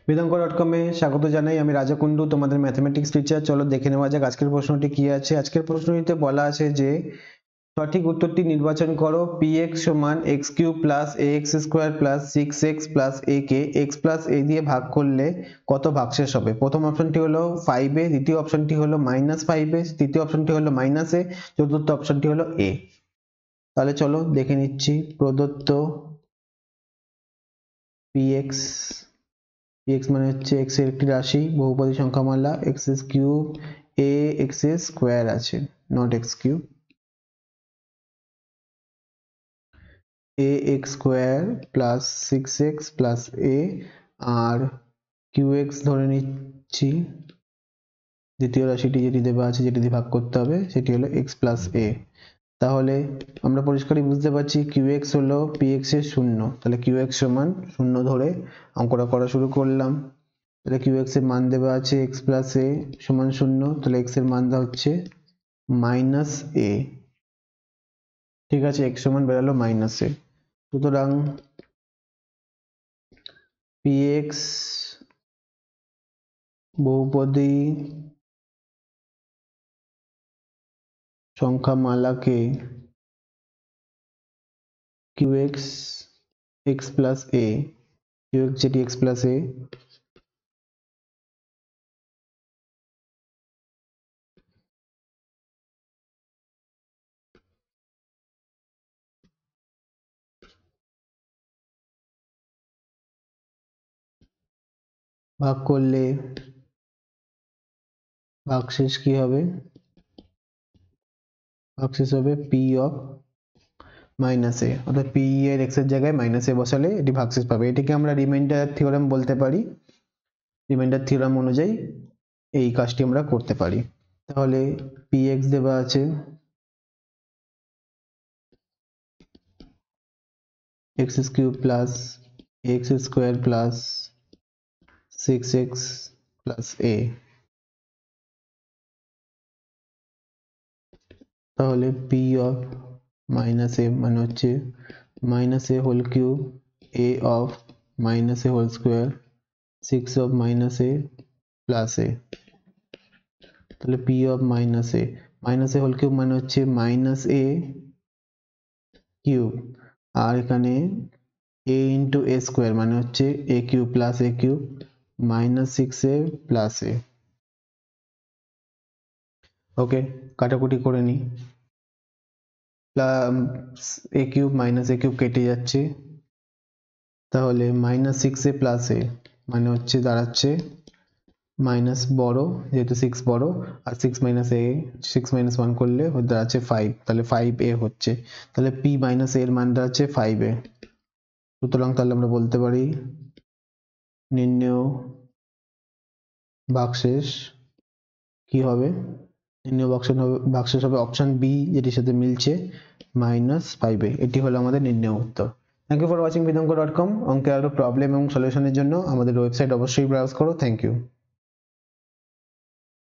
বেদাঙ্ক.com-এ স্বাগত জানাই। আমি রাজা কুন্ডু, তোমাদের ম্যাথমেটিক্স টিচার। চলো দেখে নেওয়া যাক আজকের প্রশ্নটি কি আছে। আজকের প্রশ্নটিতে বলা আছে যে সঠিক উত্তরটি নির্বাচন করো। px সমান x cube plus ax square plus 6x plus a K x plus a দিয়ে ভাগ করলে কত ভাগশেষ হবে। প্রথম অপশনটি হলো 5a, দ্বিতীয় অপশনটি হলো -5a, তৃতীয় অপশনটি হলো -a, চতুর্থ অপশনটি হলো a। তাহলে চলো দেখে নিচ্ছি। প্রদত্ত px মানে হচ্ছে x এর একটি রাশি, বহুপদী সংখ্যামালা, x cube a x square আছে, not x cube. ax square plus 6x plus a আর qx ধরে নিচ্ছি দ্বিতীয় রাশিটি যেটি দেওয়া আছে, যেটি দিয়ে ভাগ করতে হবে, সেটি হলো x প্লাস a। তাহলে আমরা পরিষ্কারই বুঝতে পারছি qx হলো px এর শূন্য, তাহলে qx সমান শূন্য ধরে অঙ্কটা করা শুরু করলাম। তাহলে qx এর মান দেওয়া আছে x প্লাস a সমান শূন্য, তাহলে x এর মান দেওয়া হচ্ছে -a। ঠিক আছে, x সমান বেরালো -a। সুতরাং px বহুপদী সংখ্যামালাকে qx x plus a, qx যেটি x প্লাস a ভাগ করলে ভাগশেষ কি হবে? ভাগশেষ হবে p অফ -a, অর্থাৎ p এর x এর জায়গায় -a বসালে এটি ভাগশেষ পাবে। এটিকে আমরা রিমাইন্ডার থিওরেম বলতে পারি। রিমাইন্ডার থিওরেম অনুযায়ী এই কাজটি আমরা করতে পারি। তাহলে px দেওয়া আছে x cube plus ax square plus 6x plus a। তাহলে p অফ -a মানে হচ্ছে -a whole cube a of -a whole square 6 of -a plus a। তাহলে p of -a whole cube মানে হচ্ছে -a কিউব, আর এখানে a into a square মানে হচ্ছে a cube plus a cube -6a plus a। ওকে, কাটাকুটি করে নিই। a cube -a cube কেটে যাচ্ছে, তাহলে -6a প্লাস a মানে হচ্ছে দাঁড়াচ্ছে মাইনাস বড়, যেহেতু 6 বড়, আর 6 - 1 করলে দাঁড়াচ্ছে 5, তাহলে 5a হচ্ছে। তাহলে p - a এর মান দাঁড়াচ্ছে 5a। সুতরাং তাহলে আমরা বলতে পারি নির্ণেয় ভাগশেষ কি হবে? নির্ণেয় ভাগশেষ হবে অপশন বি, যেটির সাথে মিলছে, -5a। এটি হলো আমাদের নির্ণেয় উত্তর। থ্যাংক ইউ ফর ওয়াচিং বেদাঙ্ক.com। অঙ্কের আরো প্রবলেম এবং সলিউশনের জন্য আমাদের ওয়েবসাইট অবশ্যই ব্রাউজ করো। Thank you.